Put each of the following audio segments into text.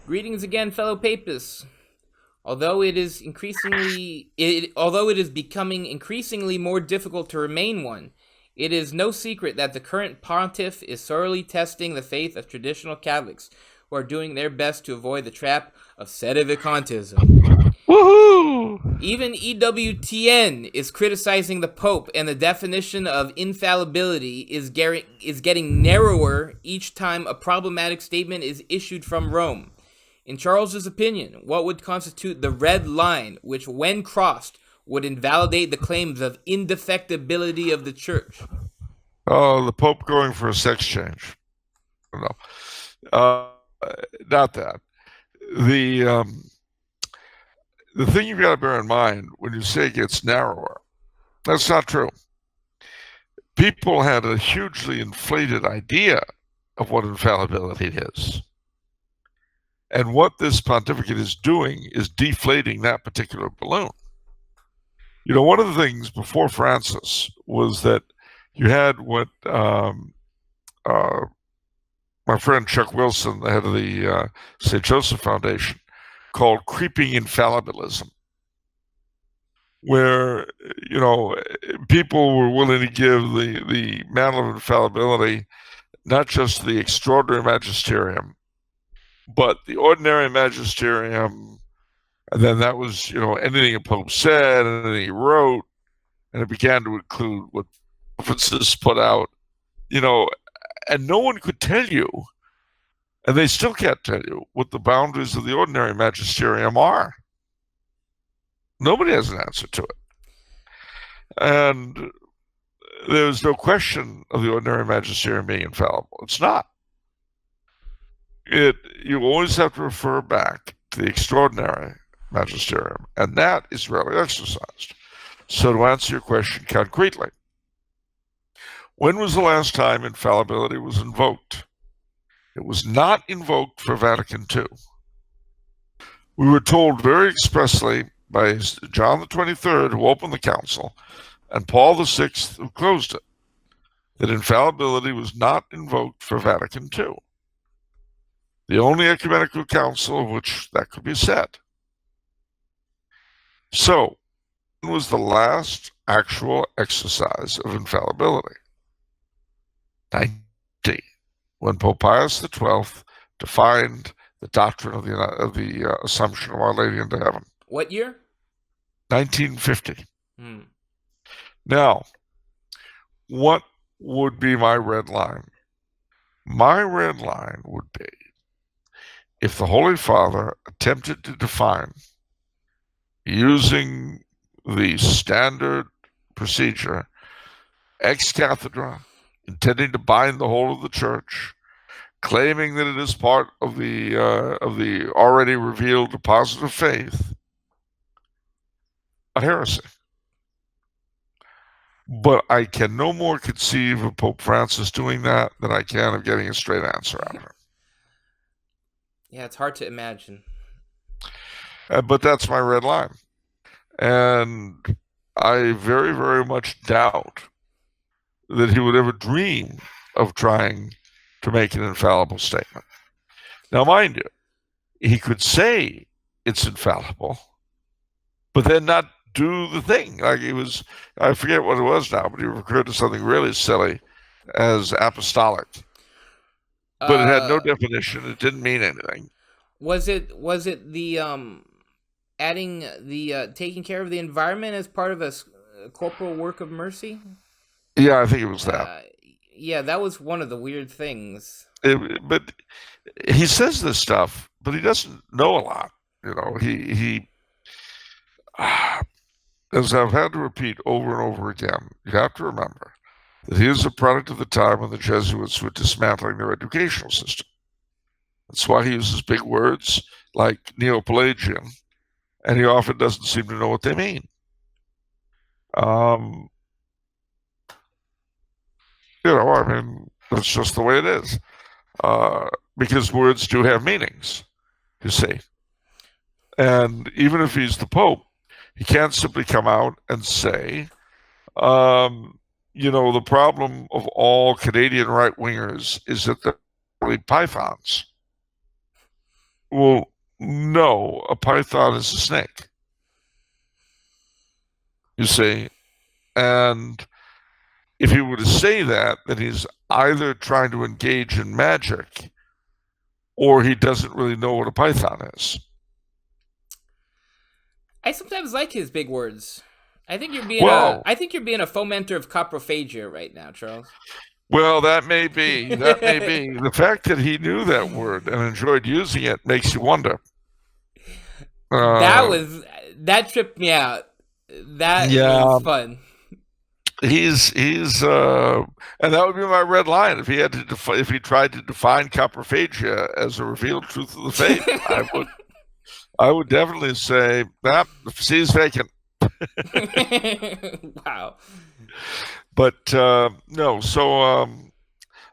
Greetings again, fellow papists. Although it is becoming increasingly more difficult to remain one, it is no secret that the current pontiff is sorely testing the faith of traditional Catholics, who are doing their best to avoid the trap of sedevacantism. Woohoo! Even EWTN is criticizing the Pope, and the definition of infallibility is getting narrower each time a problematic statement is issued from Rome. In Charles's opinion, what would constitute the red line, which, when crossed, would invalidate the claims of indefectibility of the Church? Oh, the Pope going for a sex change. No, uh, not that. The the thing you've got to bear in mind when you say it gets narrower, that's not true. People had a hugely inflated idea of what infallibility is. And what this pontificate is doing is deflating that particular balloon. You know, one of the things before Francis was that you had what my friend Chuck Wilson, the head of the St. Joseph Foundation, called creeping infallibilism, where, you know, people were willing to give the mantle of infallibility not just the extraordinary magisterium, but the ordinary magisterium, and then that was, you know, anything a pope said, and anything he wrote, and it began to include what prophecies put out, you know, and no one could tell you, and they still can't tell you, what the boundaries of the ordinary magisterium are. Nobody has an answer to it. And there's no question of the ordinary magisterium being infallible. It's not. You always have to refer back to the extraordinary magisterium, and that is rarely exercised. So to answer your question concretely, when was the last time infallibility was invoked? It was not invoked for Vatican II. We were told very expressly by John the 23rd, who opened the council, and Paul VI, who closed it, that infallibility was not invoked for Vatican II. The only ecumenical council of which that could be said. So, when was the last actual exercise of infallibility? 90, when Pope Pius XII defined the doctrine of the Assumption of Our Lady into heaven. What year? 1950. Now, what would be my red line? My red line would be if the Holy Father attempted to define, using the standard procedure, ex cathedra, intending to bind the whole of the Church, claiming that it is part of the already revealed deposit of faith, a heresy. But I can no more conceive of Pope Francis doing that than I can of getting a straight answer out of him. Yeah, it's hard to imagine. But that's my red line. And I very, very much doubt that he would ever dream of trying to make an infallible statement. Now, mind you, he could say it's infallible, but then not do the thing. Like he was, I forget what it was now, but he referred to something really silly as apostolic. But it had no definition. It didn't mean anything. Was it the adding the taking care of the environment as part of a corporal work of mercy? Yeah, I think it was that. Yeah, that was one of the weird things. But he says this stuff, but he doesn't know a lot. You know, he as I've had to repeat over and over again, you have to remember that he is a product of the time when the Jesuits were dismantling their educational system. That's why he uses big words like Neo-Pelagian, and he often doesn't seem to know what they mean. You know, I mean, that's just the way it is. Because words do have meanings, you see. And even if he's the Pope, he can't simply come out and say, you know, the problem of all Canadian right-wingers is that they're really pythons. Well, no, a python is a snake. You see, and if he were to say that, then he's either trying to engage in magic, or he doesn't really know what a python is. I sometimes like his big words. I think you're being Well, a fomenter of coprophagia right now, Charles. well, that may be. That may be. The fact that he knew that word and enjoyed using it makes you wonder. That tripped me out. That Yeah, was fun. he's and that would be my red line if he had to if he tried to define coprophagia as a revealed truth of the faith. I would definitely say that the sea is vacant. Wow. But no, so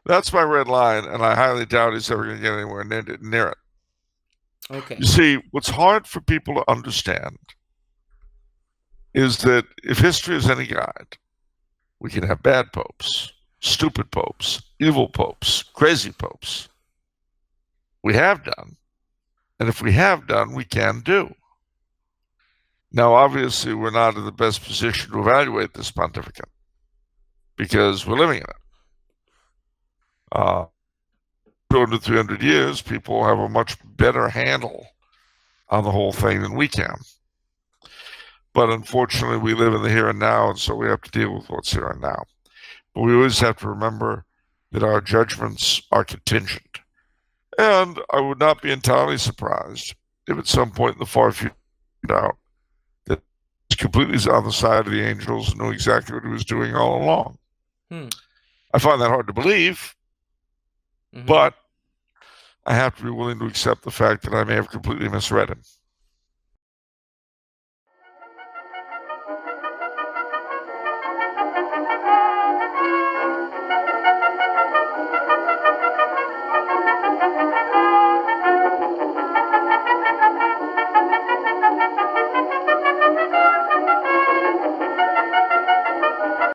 that's my red line, and I highly doubt he's ever going to get anywhere near it. Okay. You see, what's hard for people to understand is that if history is any guide, we can have bad popes, stupid popes, evil popes, crazy popes. We have done. And if we have done, we can do. Now, obviously, we're not in the best position to evaluate this pontificate because we're living in it. 200, 300 years, people have a much better handle on the whole thing than we can. But unfortunately, we live in the here and now, and so we have to deal with what's here and now. But we always have to remember that our judgments are contingent. And I would not be entirely surprised if at some point in the far future out that he's completely on the side of the angels and knew exactly what he was doing all along. I find that hard to believe, but I have to be willing to accept the fact that I may have completely misread him.